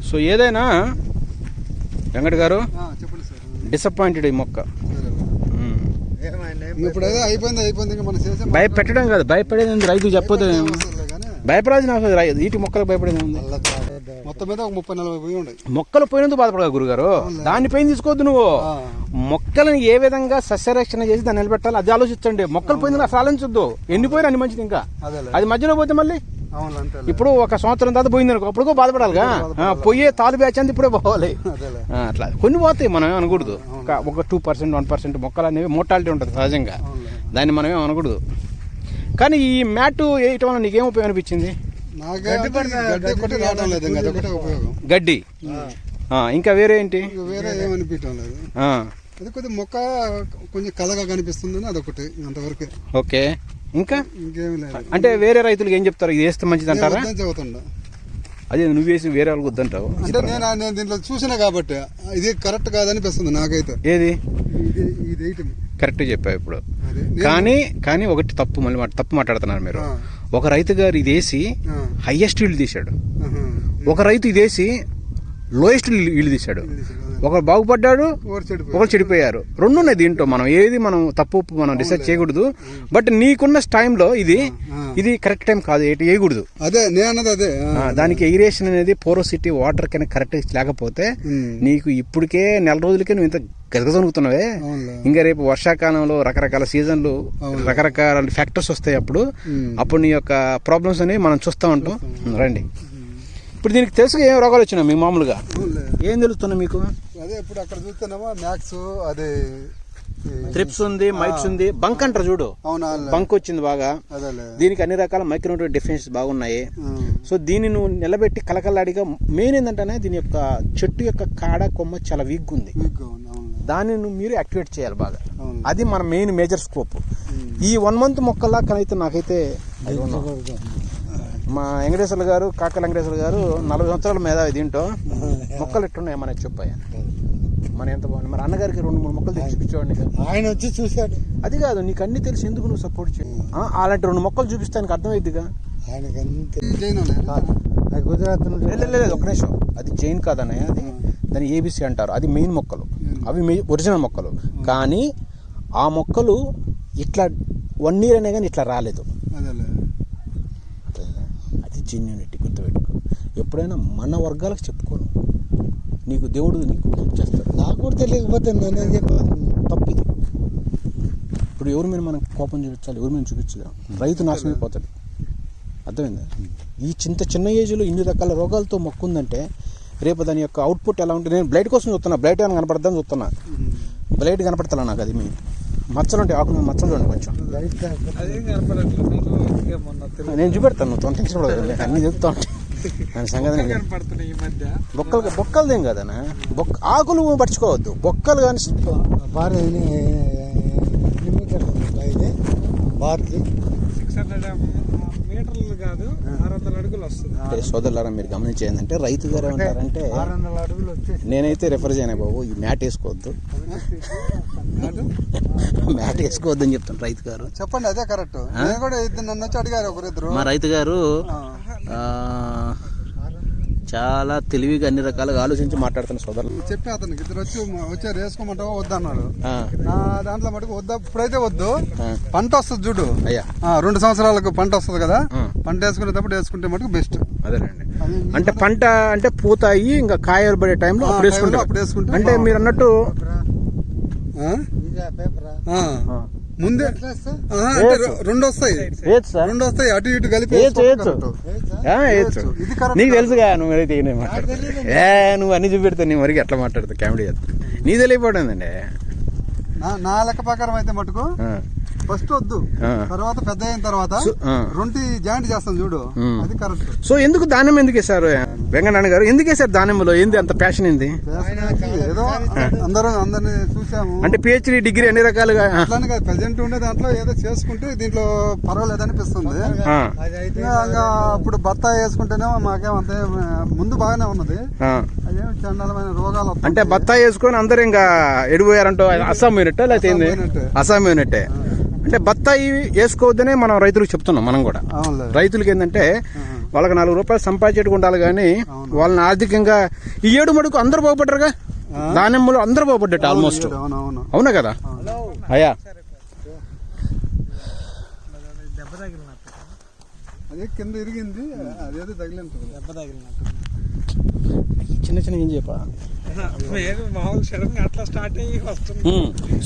So ఏదైనా వెంకట గారు disappointed ఈ మొక్క. భయపెట్టడం కాదు, భయపడేది రైతు చెప్పదు. భయపడాల్సిన అవసరం లేదు, వీటి మొక్కలకు భయపడేది ఉంది. మొత్తం మీద ఒక 30-40 పోయి ఉన్నాయి. మొక్కలు పోయినందుకు బాధపడగా గురుగారు, దానిపైన తీసుకోవద్దు. నువ్వు మొక్కలను ఏ విధంగా సస్యరక్షణ చేసి దాన్ని నిలబెట్టాలి అది ఆలోచించండి. మొక్కలు పోయింది అసలు ఆలోచించద్దు. ఎండిపోయినా అన్ని మంచిది. ఇంకా అది మధ్యలో పోతే మళ్ళీ ఇప్పుడు ఒక సంవత్సరం తర్వాత పోయింది అనుకో, అప్పుడు బాధపడాలిగా. పోయే తాలు బ్యాచ్ అంతా ఇప్పుడే పోవాలి. అట్లా కొన్ని పోతాయి, మనం అనకూడదు. ఒక 2%, 1% మొక్కలు అనేవి మోర్టాలిటీ ఉంటుంది సహజంగా, దాన్ని మనమేం అనకూడదు. కానీ ఈ మ్యాట్ వేయటం వల్ల నీకేం ఉపయోగం అనిపించింది? గడ్డి, ఇంకా వేరే ఏంటి? వేరే ఏమనిపించడం లేదు. అది కొద్దిగా మొక్క కొంచెం కలగా కనిపిస్తుంది, అదొకటి అంతవరకు. ఓకే, ఇంకా ఇంకేమి లేదు. అంటే వేరే రైతులకు ఏం చెప్తారు, ఇది వేస్తే మంచిది అంటారా? చదువుతుండ అదే నువ్వు వేసి వేరే వాళ్ళకి వద్దంటావు. అంటే నేను దీంట్లో చూసినా కాబట్టి ఇది కరెక్ట్ కాదనిపిస్తుంది నాకైతే. ఏది ఇది కరెక్ట్ చెప్పావు ఇప్పుడు. కానీ ఒకటి తప్పు, మళ్ళీ తప్పు మాట్లాడుతున్నారు మీరు. ఒక రైతు గారు ఇది వేసి హైయెస్ట్ ఈల్డ్ తీశాడు, ఒక రైతు ఇది వేసి లోయెస్ట్ ఈల్డ్ తీశాడు. ఒకరు బాగుపడ్డాడు, ఒకరు చెడిపోయారు. రెండు ఉన్నాయి దీంట్లో. మనం తప్పు మనం డిసైడ్ చేయకూడదు. బట్ నీకున్న టైంలో ఇది కరెక్ట్ టైం కాదు, వేయకూడదు. అదే నేను అదే దానికి ఎయిరేషన్ అనేది పోరోసిటీ వాటర్ కన్నా కరెక్ట్ లేకపోతే నీకు ఇప్పటికే నెల రోజులకే నువ్వు ఇంత గదగదొనుకుతున్నావే. ఇంకా రేపు వర్షాకాలంలో రకరకాల సీజన్లు, రకరకాల ఫ్యాక్టర్స్ వస్తాయి. అప్పుడు నీ యొక్క ప్రాబ్లమ్స్ అనేవి మనం చూస్తూ ఉంటాం. రండి, ఇప్పుడు దీనికి తెలుసు ఏం రోగాలు వచ్చినాయి మీకు మామూలుగా ఏం తెలుస్తున్నాయి మీకు? అదే ఇప్పుడు అక్కడ చూస్తున్నామా మ్యాక్స్, అదే త్రిప్స్ ఉంది, మైట్స్ ఉంది, బంక్ అంటారు చూడు, బంక్ వచ్చింది బాగా. దీనికి అన్ని రకాల మైక్రోన్యూట్రియన్ డెఫిషియన్సీ బాగున్నాయి. సో దీన్ని నువ్వు నిలబెట్టి కలకల్లాడిగా మెయిన్ ఏంటంటే దీని యొక్క చెట్టు యొక్క కాడ కొమ్మ చాలా వీక్గా ఉంది. దాన్ని మీరు యాక్టివేట్ చేయాలి బాగా. అది మన మెయిన్ మేజర్ స్కోప్. ఈ 1 month మొక్కల్లా కనైతే నాకైతే మా వెంకటేశ్వర గారు, కాకల వెంకటేశ్వర గారు 40 సంవత్సరాల మీద దీంట్లో మొక్కలు ఎట్టున్నాయి మనకి చెప్పాయి. మన ఎంత బాగుంది. మరి అన్నగారికి 2-3 మొక్కలు తెచ్చి చూపించేవాడిని. ఆయన వచ్చి చూశాడు. అది కాదు, నీకు అన్ని తెలిసి ఎందుకు నువ్వు సపోర్ట్ చేయ? అలాంటి 2 మొక్కలు చూపిస్తానికి అర్థమైద్దిగా. లేదు ఒక నిమిషం, అది జైన్ కాదన్నయ్య, అది దాన్ని ఏబిసి అంటారు. అది మెయిన్ మొక్కలు, అవి ఒరిజినల్ మొక్కలు. కానీ ఆ మొక్కలు ఇట్లా 1 year అనే కానీ ఇట్లా రాలేదు. అది జెన్యూనిటీ, గుర్తుపెట్టుకో. ఎప్పుడైనా మన వర్గాలకు చెప్పుకోను, నీకు దేవుడు నీకు హెల్ప్ చేస్తాడు. నాకు కూడా తెలియకపోతే తప్పు ఇది. ఇప్పుడు ఎవరి మీద మనం కోపం చూపించాలి, ఎవరి మీద చూపించలేం. రైతు నాశనం అయిపోతాడు. అర్థమైందా? ఈ చిన్న ఏజ్లో ఇన్ని రకాల రోగాలతో మొక్క ఉందంటే రేపు దాని యొక్క అవుట్పుట్ ఎలా ఉంటుంది? నేను బ్లైట్ కోసం చూస్తున్నా, బ్లైట్ ఏమైనా కనపడద్దని చూస్తున్నా. బ్లైట్ కనపడతా నాకు. అది మీ మచ్చలు ఉంటాయి, ఆకులు మచ్చలు చూడండి కొంచెం. నేను చూపెడతాను, నువ్వు తొందరపడదు, అన్ని చెప్తా ఉంటాయి దాని సంగతి. బొక్కలదేం కదనా, ఆకులు పట్టుకోవద్దు, బొక్కలు కానీ సోదరులారా మీరు గమనించేందంటే రైతు గారు ఏమంటారంటే, నేనైతే రిఫర్ చేయను బాబు, ఈ మ్యాట్ వేసుకోవద్దు, మ్యాట్ వేసుకోవద్దు అని చెప్తాను రైతు గారు. చెప్పండి, అదే కరెక్ట్. నన్ను వచ్చి అడిగారు ఒకరిద్దరు. మా రైతు గారు చాలా తెలివిగా అన్ని రకాలుగా ఆలోచించి మాట్లాడుతున్న సోదరులు. చెప్పి అతనికి ఇద్దరు వచ్చారు, వేసుకోమంటావా వద్దన్నాడు. దాంట్లో మటుకు వద్దా, ఇప్పుడైతే వద్దు. పంట వస్తుంది చూడు అయ్యా, 2 సంవత్సరాలకు పంట వస్తుంది కదా, పంట వేసుకునేటప్పుడు వేసుకుంటే మటుకు బెస్ట్. అదేనండి, అంటే పంట అంటే పూత అయ్యి ఇంకా కాయలు పడే టైంలో అప్పుడు వేసుకుంటే. అంటే మీరు అన్నట్టు ముందే 2 వస్తాయి, అటు ఇటు కలిపి. నీకు తెలుసుగా, నువ్వు అన్ని చూపెడతావు, నీ వరకు ఎట్లా మాట్లాడుతావు, కామెడీ చేస్తావు, నీ తెలియపోవడండి. నా లెక్క ప్రకారం అయితే మటుకు ఫస్ట్ వద్దు, తర్వాత పెద్ద అయిన తర్వాత 2 జాయింట్ చేస్తాం చూడు, అది కరెక్ట్. సో ఎందుకు దానిమ్మ ఎందుకు వేసారు వెంకటనాన్న గారు? ఎందుకు వేసారు దానిమ్మలో? ఏంది అంత ప్యాషన్? ఏంది? ఏదో అందరిని చూసాము. అంటే పిహెచ్డి డిగ్రీ అన్ని రకాలుగా ప్రెసెంట్ ఉండే దాంట్లో ఏదో చేసుకుంటే దీంట్లో పర్వాలేదు అనిపిస్తుంది. అప్పుడు బత్తాయి వేసుకుంటేనేమో మాకేమంతే ముందు బాగానే ఉన్నది, అదేమి చండాలమైన రోగాలు. అంటే బత్తాయి వేసుకొని అందరు ఇంకా ఎడిపోయారంటో అస్సాం పోయినట్టే, లేకపోతే అస్సాం పోయినట్టే. అంటే బత్తాయి వేసుకోవద్దనే మనం రైతులకు చెప్తున్నాం. మనం కూడా రైతులకి ఏంటంటే వాళ్ళకి 4 రూపాయలు సంపాదించేట్టుకు ఉండాలి కానీ వాళ్ళని ఆర్థికంగా ఈ ఏడు మడుకు అందరూ బాగుపడ్డారుగా. దానిమ్మలు అందరూ బాగుపడ్డట్టు ఆల్మోస్ట్. అవునా కదా అయ్యా? అదే కింద ఇరిగింది, అదేదో తగిలింది, దెబ్బ తగిలినట్టు. చిన్న చిన్న ఏం చెప్పా మామూలు సడన్గా అట్లా స్టార్ట్ అయ్యి వస్తుంది.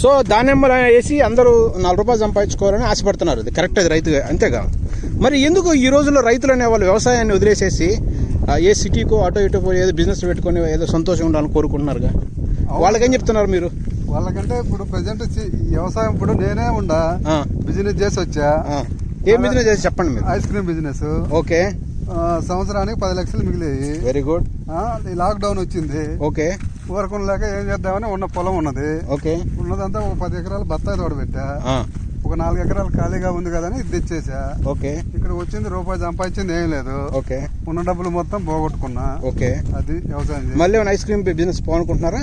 సో దానిమ్మలు వేసి అందరూ 4 రూపాయలు సంపాదించుకోవాలని ఆశపడుతున్నారు. అది కరెక్ట్, అది రైతు అంతేగా. మరి ఎందుకు ఈ రోజుల్లో రైతులు అనే వాళ్ళు వ్యవసాయాన్ని వదిలేసేసి ఏ సిటీకో అటో ఇటో పోయి ఏదో బిజినెస్ పెట్టుకొని ఏదో సంతోషంగా ఉండాలని కోరుకుంటున్నారుగా? వాళ్ళకేం చెప్తున్నారు మీరు? వాళ్ళకంటే ఇప్పుడు ప్రజెంట్ వ్యవసాయం, ఇప్పుడు నేనే ఉండా బిజినెస్ చేసి వచ్చా. ఏ బిజినెస్ చేసి చెప్పండి మీరు? Ice cream business. ఓకే. సంవత్సరానికి 10 లక్షలు మిగిలేయి. Very good. లాక్డౌన్ వచ్చింది. ఓకే. ఊరకుండా లేక ఏం చేద్దామని ఉన్న పొలం ఉన్నది. ఓకే. ఉన్నదంతా ఒక 10 ఎకరాలు బత్తాయి తోట పెట్టా. ఒక 4 ఎకరాలు ఖాళీగా ఉంది కదా అని ఇది తెచ్చేసా. ఓకే. ఇక్కడ వచ్చింది రూపాయి సంపాదించింది ఏం లేదు. ఓకే. ఉన్న డబ్బులు మొత్తం పోగొట్టుకున్నా. ఓకే. అది వ్యవసాయం. మళ్ళీ ఐస్ క్రీమ్ బిజినెస్ పోనుకుంటున్నారా?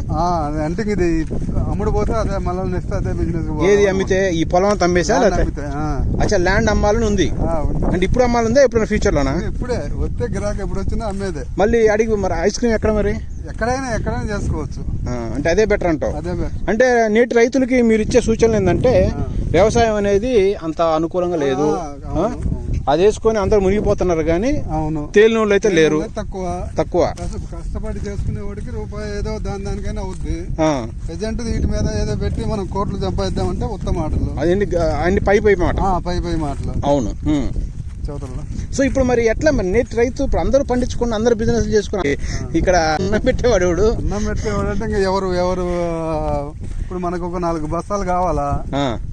అంటే ఇది అమ్ముడు పోతే అదే మళ్ళీ నెక్స్ట్ అదే బిజినెస్. ఏది అమ్మితే? ఈ పొలం అమ్మేసా? అచ్చా, ల్యాండ్ అమ్మాలని ఉంది. అంటే ఇప్పుడు అమ్మాలందా ఎప్పుడైనా ఫ్యూచర్ లోనా? ఇప్పుడే వస్తే గిరాకీ ఎప్పుడు వచ్చిందో అమ్మేదే. మళ్ళీ అడిగి మరి ఐస్ క్రీమ్ ఎక్కడ మరి? ఎక్కడైనా చేసుకోవచ్చు. అంటే అదే బెటర్ అంటావు? అదే బెటర్. అంటే నేటి రైతులకి మీరు ఇచ్చే సూచనలు ఏంటంటే వ్యవసాయం అనేది అంత అనుకూలంగా లేదు, అది వేసుకొని అందరు మునిగిపోతున్నారు కానీ తేలిన వాళ్ళు అయితే లేరు. తక్కువ కష్టపడి చేసుకునే వాడికి రూపాయి ఏదో దానికైనా అవుద్ది. ప్రజెంట్ వీటి మీద ఏదో పెట్టి మనం కోట్లు సంపాదిద్దామంటే ఉత్తమ మాటలు. అన్ని పై మాట. పై మాటలు. అవును. సో ఇప్పుడు మరి ఎట్లా మరి నేటి రైతు ఇప్పుడు అందరూ పండించుకుని అందరు బిజినెస్ చేసుకుని ఇక్కడ అన్నం పెట్టేవాడు అంటే ఇంకా ఎవరు ఇప్పుడు మనకు ఒక 4 బస్తాలు కావాలా,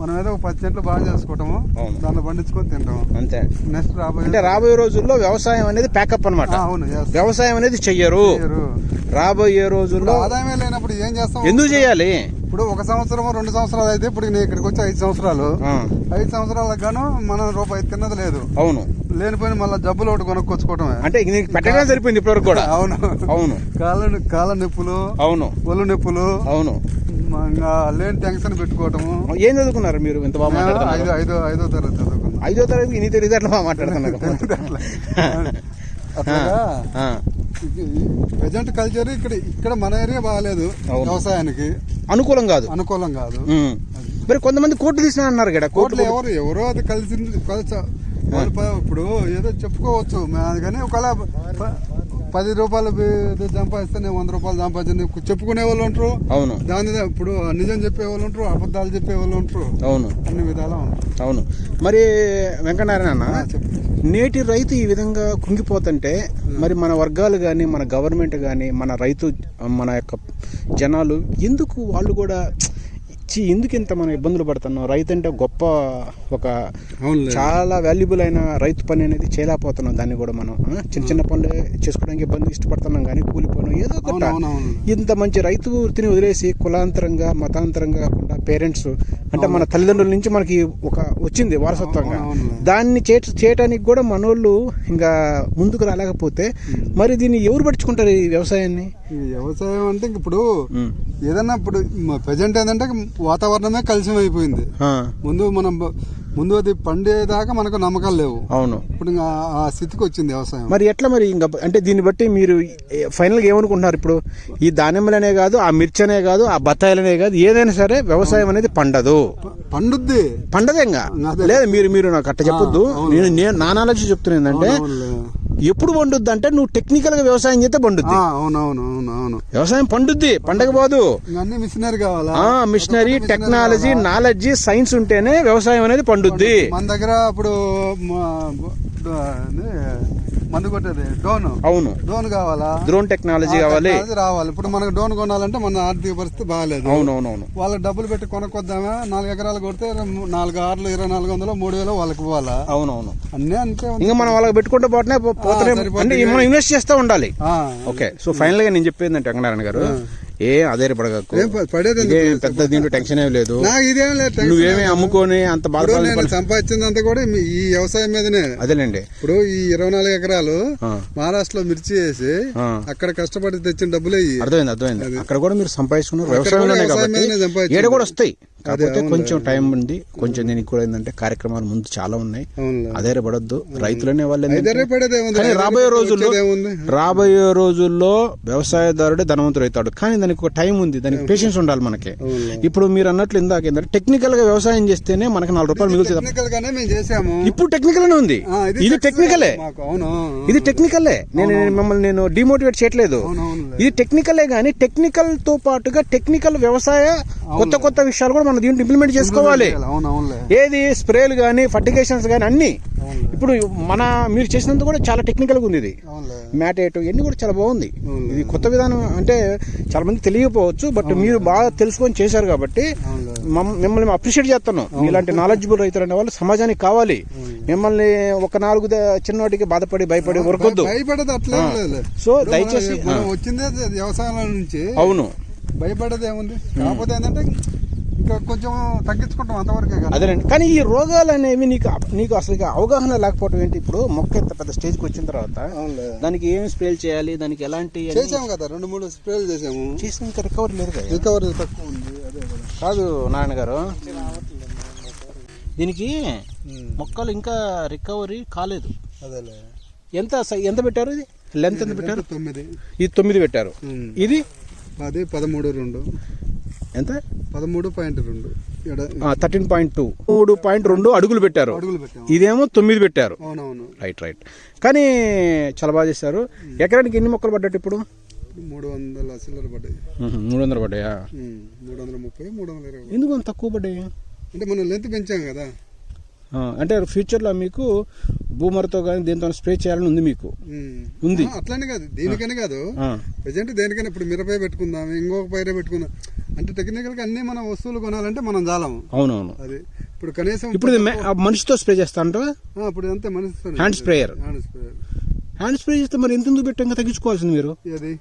మనం ఏదో 10 సెంట్లు బాగా చేసుకోవటము, దాన్ని పండించుకొని తింటాం అంతే. నెక్స్ట్ రాబోయే రోజుల్లో వ్యవసాయం అనేది ప్యాకప్ అనమాట. వ్యవసాయం అనేది చెయ్యరు. రాబోయే రోజుల్లో ఆదాయమే లేనప్పుడు ఏం చేస్తాం? ఎందుకు చేయాలి? ఇప్పుడు 1 సంవత్సరం 2 సంవత్సరాలు అయితే ఇప్పుడు నేను ఇక్కడికి వచ్చి 5 సంవత్సరాలు. 5 సంవత్సరాలకు గాను మనం రూపాయి తిన్నది లేదు. అవును. లేనిపోయిన మళ్ళీ జబ్బులు ఒకటి కొనుక్కొచ్చుకోవటమే. అంటే పెట్టడం సరిపోయింది ఇప్పటివరకు కూడా. అవును. అవును. కాళ్ళ నొప్పులు. అవును. ఒళ్ళు నొప్పులు. అవును. లేని టెన్షన్ పెట్టుకోవటము. ఏం చదువుకున్నారు మీరు? ఇంత బాగా మాట్లాడుతున్నారు. 5వ తరగతి చదువుకున్నాను. 5వ తరగతి ఇన్ని తెలియదు అట్లా బాగా మాట్లాడుతున్నారు. అట్లాగా ప్రజెంట్ కల్చర్ ఇక్కడ మన ఏరియా బాగాలేదు, వ్యవసాయానికి అనుకూలం కాదు. మరి కొంతమంది కోట్లు తీసినా అన్నారు కదా. కోట్లు ఎవరో అది కలిసి ఇప్పుడు ఏదో చెప్పుకోవచ్చు కానీ ఒకవేళ 10 రూపాయలు సంపాదిస్తే నేను 100 రూపాయలు సంపాదించి చెప్పుకునే వాళ్ళు ఉంటారు. అవును. దాని ఇప్పుడు నిజం చెప్పే వాళ్ళు ఉంటారు, అబద్ధాలు చెప్పే వాళ్ళు ఉంటారు. అవును. అన్ని విధాలా ఉంటారు. అవును. మరి వెంకటనారాయణ అన్న, నేటి రైతు ఈ విధంగా కుంగిపోతుంటే మరి మన వర్గాలు కానీ మన గవర్నమెంట్ కానీ మన రైతు మన యొక్క జనాలు ఎందుకు వాళ్ళు కూడా ఎందుకు ఇంత మనం ఇబ్బందులు పడుతున్నాం? రైతు అంటే గొప్ప ఒక చాలా వాల్యుబుల్ అయిన రైతు పని అనేది చేయలేకపోతున్నాం. దాన్ని కూడా మనం చిన్న పనులు చేసుకోవడానికి ఇబ్బంది ఇష్టపడుతున్నాం కానీ కూలి పనులు ఏదో ఒకటి. ఇంత మంచి రైతు వృత్తిని వదిలేసి కులాంతరంగా మతాంతరంగా కాకుండా పేరెంట్స్ అంటే మన తల్లిదండ్రుల నుంచి మనకి ఒక వచ్చింది వారసత్వంగా, దాన్ని చేయటానికి కూడా మనోళ్ళు ఇంకా ముందుకు రాలేకపోతే మరి దీన్ని ఎవరు పట్టించుకుంటారు ఈ వ్యవసాయాన్ని? వ్యవసాయం అంటే ఇప్పుడు ఏదన్నా ఇప్పుడు ప్రజెంట్ ఏంటంటే వాతావరణమే కలుషితం అయిపోయింది. ముందు అది పండేదాకా మనకు నమ్మకాలు లేవు. అవును. ఇప్పుడు ఆ స్థితికి వచ్చింది వ్యవసాయం. మరి ఎట్లా మరి ఇంకా అంటే దీన్ని బట్టి మీరు ఫైనల్ గా ఏమనుకుంటున్నారు? ఇప్పుడు ఈ దానిమ్మలనే కాదు, ఆ మిర్చనే కాదు, ఆ బత్తాయిలనే కాదు, ఏదైనా సరే వ్యవసాయం అనేది పండదే ఇంకా లేదు. మీరు నాకు అట్ట చెప్పొద్దు. నేను నా నాలెడ్జ్ చెప్తున్నా ఏంటంటే ఎప్పుడు పండుద్ది అంటే నువ్వు టెక్నికల్ గా వ్యవసాయం చేస్తే పండుద్ది. అవును. వ్యవసాయం పండగపోదు. మిషనరీ కావాలా? మిషనరీ, టెక్నాలజీ, నాలెడ్జ్, సైన్స్ ఉంటేనే వ్యవసాయం అనేది పండుద్ది. మన దగ్గర ఇప్పుడు మందు కొట్టేది డ్రోన్ కావాలా? డ్రోన్ టెక్నాలజీ రావాలి. ఇప్పుడు మనకు డ్రోన్ కొనాలంటే మన ఆర్థిక పరిస్థితి బాగాలేదు. అవునవునవును. వాళ్ళకి డబ్బులు పెట్టి కొనుక్కొద్దామా? 4 ఎకరాలు కొడితే 4 ఆర్లు 2400 3000 వాళ్ళకి పోవాలా? అవునవును. అన్నీ అంతే. ఇంకా మనం వాళ్ళకి పెట్టుకుంటే పోతే అంటే మనం ఇన్వెస్ట్ చేస్తూ ఉండాలి. ఓకే. సో ఫైనల్ గా నేను చెప్పేది అంటే వెంకటనారాయణ గారు, అదే పెద్ద దీంట్లో టెన్షన్ ఏం లేదు. నువ్వేమీ అమ్ముకొని అంత బాగా సంపాదించిందంతా కూడా ఈ వ్యవసాయం మీదనే. అదేలేండి. ఇప్పుడు ఈ 24 ఎకరాలు మహారాష్ట్రలో మిర్చి వేసి అక్కడ కష్టపడి తెచ్చిన డబ్బులు అర్థమైంది. అక్కడ కూడా మీరు సంపాదించుకున్నారు వ్యవసాయంలోనే కాబట్టి ఏడ కూడా వస్తాయి. కాకపోతే కొంచెం టైం ఉంది, కొంచెం దీనికి కూడా ఏంటంటే కార్యక్రమాలు ముందు చాలా ఉన్నాయి. అధైర్యపడద్దు రైతులనే వాళ్ళు. కానీ రాబోయే రోజుల్లో వ్యవసాయదారుడే ధనవంతుడు అవుతాడు. కానీ దానికి ఒక టైం ఉంది, దానికి పేషెన్స్ ఉండాలి మనకి. ఇప్పుడు మీరు అన్నట్లు ఇందాక ఏంటంటే టెక్నికల్ గా వ్యవసాయం చేస్తేనే మనకి 4 రూపాయలు మిగులుతుంది. ఇప్పుడు టెక్నికల్ ఉంది, ఇది టెక్నికలే, ఇది టెక్నికలే. నేను డిమోటివేట్ చేయట్లేదు, ఇది టెక్నికలే. కానీ టెక్నికల్ తో పాటుగా టెక్నికల్ వ్యవసాయ కొత్త విషయాలు కూడా మనం దీంట్లో ఇంప్లిమెంట్ చేసుకోవాలి. ఏది స్ప్రేలు కానీ ఫర్టిగేషన్స్ కానీ అన్ని ఇప్పుడు మీరు చేసినందుకు కూడా చాలా టెక్నికల్ గా ఉంది. ఇది మ్యాటేట్ ఇవన్నీ కూడా చాలా బాగుంది. ఇది కొత్త విధానం అంటే చాలా మంది తెలియకపోవచ్చు, బట్ మీరు బాగా తెలుసుకొని చేశారు కాబట్టి మిమ్మల్ని అప్రిషియేట్ చేస్తున్నాం. ఇలాంటి నాలెడ్జబుల్ రైతులు అనే వాళ్ళు సమాజానికి కావాలి. మిమ్మల్ని ఒక 4 చిన్నవాటికి బాధపడి భయపడి ఊరకొద్దు. సో దయచేసి వచ్చిందే వ్యవసాయం నుంచి, అవును, భయపడేది ఏముంది. కాకపోతే ఏంటంటే ఇంకా కొంచెం తగ్గించుకుంటాం అంతవరకే. అదేనండి. కానీ ఈ రోగాలు అనేవి నీకు అసలు అవగాహన లేకపోవడం ఏంటి? ఇప్పుడు మొక్క ఎంత పెద్ద స్టేజ్కి వచ్చిన తర్వాత దానికి ఏం స్ప్రేలు చేయాలి, దానికి ఎలాంటి చేసాము కదా, 2-3 స్ప్రేలు చేసాము. ఇంకా రికవరీ లేదు కదా, రికవరీ తక్కువ ఉంది. అదే కాదు నారాయణ గారు, దీనికి మొక్కలు ఇంకా రికవరీ కాలేదు. అదేలే. ఎంత పెట్టారు? ఇది లెంత్ ఎంత పెట్టారు? 9. ఇది 9 పెట్టారు. ఇది 13.2. ఎంత? 13.2. 13.2 3.2 అడుగులు పెట్టారు. ఇదేమో 9 పెట్టారు. రైట్. కానీ చాలా బాగా చేశారు. ఎకరానికి ఎన్ని మొక్కలు పడ్డట్టు ఇప్పుడు? 300 చిల్లర పడ్డాయి. 300 పడ్డాయా? 330, 320. ఎందుకు అంత తక్కువ పడ్డాయి? అంటే మనం లెంత్ పెంచాం కదా. అంటే ఫ్యూచర్లో మీకు బూమర్తో కానీ దీంతో స్ప్రే చేయాలని ఉంది మీకు? ఉంది. అట్లానే కాదు, దీనికనే కాదు, ప్రజెంట్ దేనికైనా. ఇప్పుడు మిరపై పెట్టుకుందాం, ఇంకొక పైరే పెట్టుకుందాం అంటే టెక్నికల్ గా అన్ని మనం వస్తువులు కొనాలంటే మనం జాలము. అవునవును. అది ఇప్పుడు కనీసం ఇప్పుడు మనిషితో స్ప్రే చేస్తా అంటావా? ఇప్పుడు అంతే, మనిషితో హ్యాండ్ స్ప్రేయర్. హ్యాండ్ స్ప్రే చేస్తే మరి ఎంత పెట్టాక తగ్గించుకోవాల్సింది మీరు? అది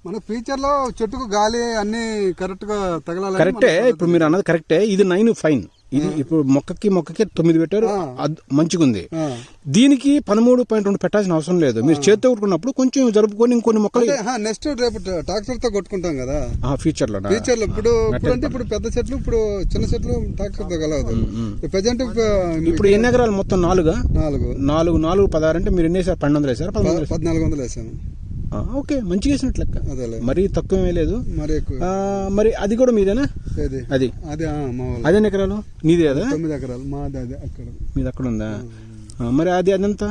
మన ఫ్యూచర్ లో చెట్టుకు గాలి అన్ని కరెక్ట్ గా తగలాలి. కరెక్టే, ఇప్పుడు మీరు అన్నది కరెక్టే. ఇది 9 ఫైన్. ఇది ఇప్పుడు మొక్కకి 9 పెట్టారు, మంచిగా ఉంది. దీనికి 13.2 పెట్టాల్సిన అవసరం లేదు. మీరు చేతితో కొట్టుకున్నప్పుడు కొంచెం జరుపుకొని ఇంకొన్ని మొక్కలు నెక్స్ట్ రేపు ట్రాక్టర్ తో కొట్టుకుంటాం కదా ఫ్యూచర్ లో. ఇప్పుడు పెద్ద చెట్లు, ఇప్పుడు చిన్న చెట్లు ట్రాక్టర్ తో కలవదు. ప్రెజెంట్ ఇప్పుడు ఎన్ని ఎకరాలు మొత్తం? 4 16 అంటే మీరు ఎన్ని వేసారు? 1200 వేసారు? 1400 వేసాము. ఓకే, మంచిగా వేసినట్లు లెక్క, మరీ తక్కువ లేదు. మరి అది కూడా మీదేనా? అది అదే ఎకరాలు మీదే కదా? 9 ఎకరాలు మాది. అది అక్కడ మీది అక్కడ ఉందా? మరి అదంతా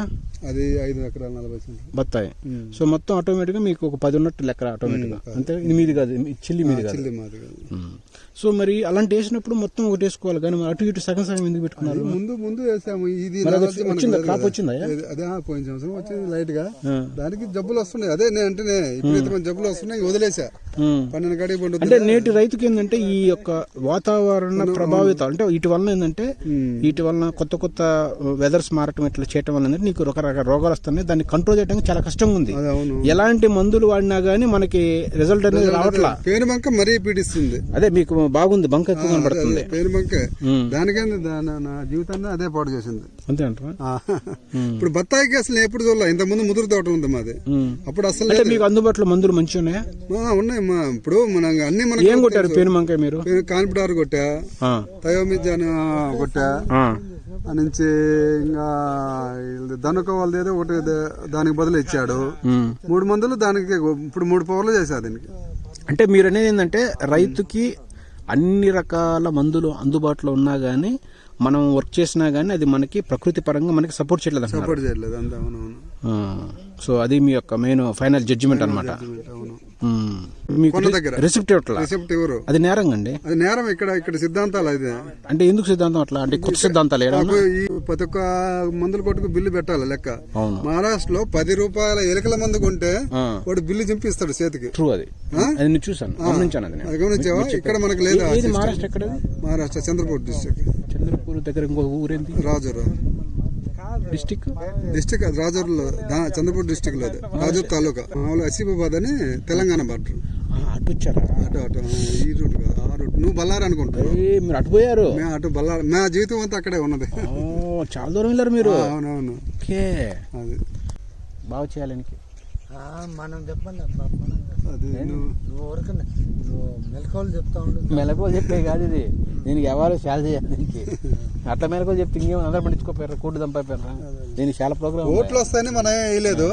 అది 5 ఎకరాలు 40 సెంట్లు బత్తాయి. సో మొత్తం ఆటోమేటిక్ గా మీకు ఒక 10 ఉన్నట్టు లెక్క ఆటోమేటిక్ గా. అంతే, ఇది మీది కాదు, చిల్లి మీది కాదు. సో మరి అలాంటి వేసినప్పుడు మొత్తం ఒకటి వేసుకోవాలి. కానీ అటు ఇటు సగం ఎందుకు పెట్టుకున్నారు? ముందు వేసాము. ఇది క్రాప్ వచ్చిందా? అదే పోయిన సంవత్సరం వచ్చింది లైట్ గా. దానికి జబ్బులు వస్తున్నాయి. అదే అంటే ఇప్పుడు జబ్బులు వస్తున్నాయి, వదిలేసా. 12 కాడికి పండు. అంటే నేటి రైతుకి ఏంటంటే ఈ యొక్క వాతావరణ ప్రభావితం, అంటే వీటి వలన ఏంటంటే వీటి వలన కొత్త వెదర్స్ మారటం ఇట్లా చేయటం వల్ల నీకు రకరకాల రోగాలు వస్తున్నాయి. దాన్ని కంట్రోల్ చేయడానికి చాలా కష్టంగా ఉంది. ఎలాంటి మందులు వాడినా గానీ మనకి రిజల్ట్ అనేది రావట్లా. పేరు బంక మరీ పీడిస్తుంది. అదే మీకు బాగుంది, బంక ఎక్కువ కనబడుతుంది. పేరు బంక దానికైనా నా జీవితాన్ని అదే పాడు చేసింది. అంతే అంటారా? ఇప్పుడు బత్తాయికి అసలు ఎప్పుడు చూడాలి. ఇంత ముందు ముదురు తోట ఉంది మాది. అప్పుడు అసలు మీకు అందుబాటులో మందులు మంచిగా ఉన్నాయా? ఉన్నాయి. ఇప్పుడు మన అన్ని మన ఏం కొట్టారు పేరు బంక? మీరు కాన్పిటార్ కొట్టా, థయోమిజాన్ కొట్టా, నుంచి ఇంకా దనుక వాళ్ళది ఒకటి దానికి బదులు ఇచ్చాడు. 3 మందులు దానికి. ఇప్పుడు 3 పవర్లు చేశా దీనికి. అంటే మీరు అనేది ఏంటంటే రైతుకి అన్ని రకాల మందులు అందుబాటులో ఉన్నా గానీ మనం వర్క్ చేసినా గానీ అది మనకి ప్రకృతి పరంగా మనకి సపోర్ట్ చేయలేదు. సో అది మీ యొక్క మెయిన్ ఫైనల్ జడ్జిమెంట్ అన్నమాట. రిసిప్ట్ ఇవ్వరు, అది నేరం అండి. అది నేరం. ఇక్కడ సిద్ధాంతాలు అది. అంటే ఎందుకు సిద్ధాంతం అట్లా? అంటే కొత్త సిద్ధాంతాలు ప్రతి ఒక్క మందుల కొట్టుకు బిల్లు పెట్టాలి లెక్క. మహారాష్ట్రలో 10 రూపాయల ఎలుకల మందు కొంటే వాడు బిల్లు చింపిస్తాడు చేతికి. ట్రూ, అది నేను చూసాను, గమనించాను. అది గమనించావా? ఇక్కడ మనకు లేదా? మహారాష్ట్ర ఎక్కడ? మహారాష్ట్ర చంద్రపూర్ డిస్ట్రిక్ట్. చంద్రపూర్ దగ్గర ఇంకో ఊరేంది? రాజూరు డిస్ట్రిక్ట్. రాజూరులో చంద్రపూర్ డిస్ట్రిక్ట్ లో రాజూరు తాలూకా. మామూలు అసీబాబాద్ అని తెలంగాణ బార్డర్. అటు వచ్చారా? అటు ఈ రూట్ కాదు, ఆ రూట్. నువ్వు బళ్ళారి అనుకుంటావు. మీరు అటు పోయారు? మేము అటు బళ్ళారి. మా జీవితం అంతా అక్కడే ఉన్నది. చాలా దూరం వెళ్ళారు మీరు. అవునవును. అది బాగా చేయాలి. మనం చెప్పండి. అది నువ్వు నువ్వు ఊరికనే నువ్వు మెలకువలు చెప్తా ఉండు. మెలకువలు చెప్పే కాదు ఇది, దీనికి ఎవరు చాలా చేయాలి దీనికి. అట్లా మెలకువలు చెప్తే ఇంకేమో అందరూ పండించుకోపోయారు, కోట్లు దంపైపోయారు. దీనికి చాలా ప్రోగ్రామ్ ఓట్లు వస్తాయని మనం వేయలేదు.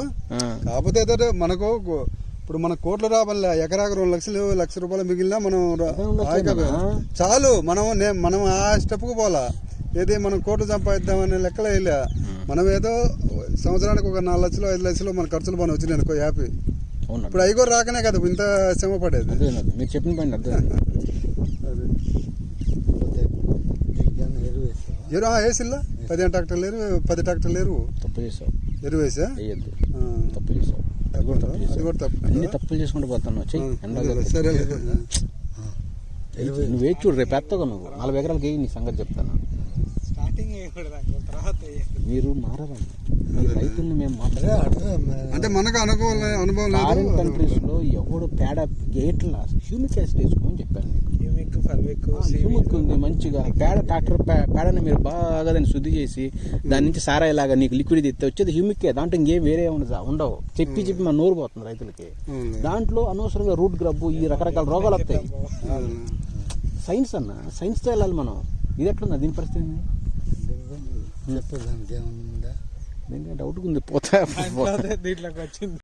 కాకపోతే ఏంటంటే మనకు ఇప్పుడు మన కోట్లు రాబల్లా ఎకరాకు 2 లక్షలు, 1 లక్ష రూపాయలు మిగిలినా మనం చాలు. మనం ఆ స్టెప్కు పోలా. ఏది మనం కోట్లు సంపాదిద్దామనే లెక్కలు వేయలే. మనం ఏదో సంవత్సరానికి ఒక 4 లక్షలు 5 లక్షలు మన ఖర్చులు మనం వచ్చినాయి అనుకో హ్యాపీ. ఇప్పుడు అవి కూడా రాకనే కదా ఇంత శ్రమ పడేది. మీరు చెప్పిన పని అర్థం. అది పోతే దీనికన్నా ఎరువు వేస్తావా? వేసిల్లా 15 ట్రాక్టర్లు ఎరువు, 10 ట్రాక్టర్లు ఎరువు తప్పు చేసావు, ఎరువు వేసా. వేయద్దు, తప్పు చేసావు. అది కూడా తప్పు. అన్ని తప్పులు చేసుకుంటూ పోతున్నావు. చెయ్యి సరే నువ్వు వేచి చూడు, రేపు ఎత్తగా నువ్వు 40 ఎకరాలకి వేయి. నీ సంగతి చెప్తాను. స్టార్టింగ్ వేయకూడదు, తర్వాత వేయాలి. మీరు మారాలండి. మీ రైతుల్ని మేము అదే అంటే మనకు అనుభవం లేదు. ఫారిన్ కంట్రీస్ లో ఎవడు పేడ గేట్ల హ్యూమిక్ యాసిడ్ వేసుకోమని చెప్పాను నీకు. హ్యూమిక్, ఫర్మిక్, హ్యూమిక్ ఉంది మంచిగా. పేడ ట్రాక్టర్ పేడని మీరు బాగా దాన్ని శుద్ధి చేసి దాని నుంచి సారాయిలాగా నీకు లిక్విడ్ ఇస్తే వచ్చేది హ్యూమిక్కే. దాంట్లో ఇంకేం వేరే ఉండవు. చెప్పి మన నోరు పోతుంది రైతులకి. దాంట్లో అనవసరంగా రూట్ గ్రబ్బు ఈ రకరకాల రోగాలు వస్తాయి. సైన్స్ అన్న, సైన్స్తో వెళ్ళాలి మనం. ఇది ఎట్లుందా దీని పరిస్థితి? చెప్పేదానికి ఏమన్నా దీనికి డౌట్ ఉంది. పోతా దీంట్లోకి వచ్చింది.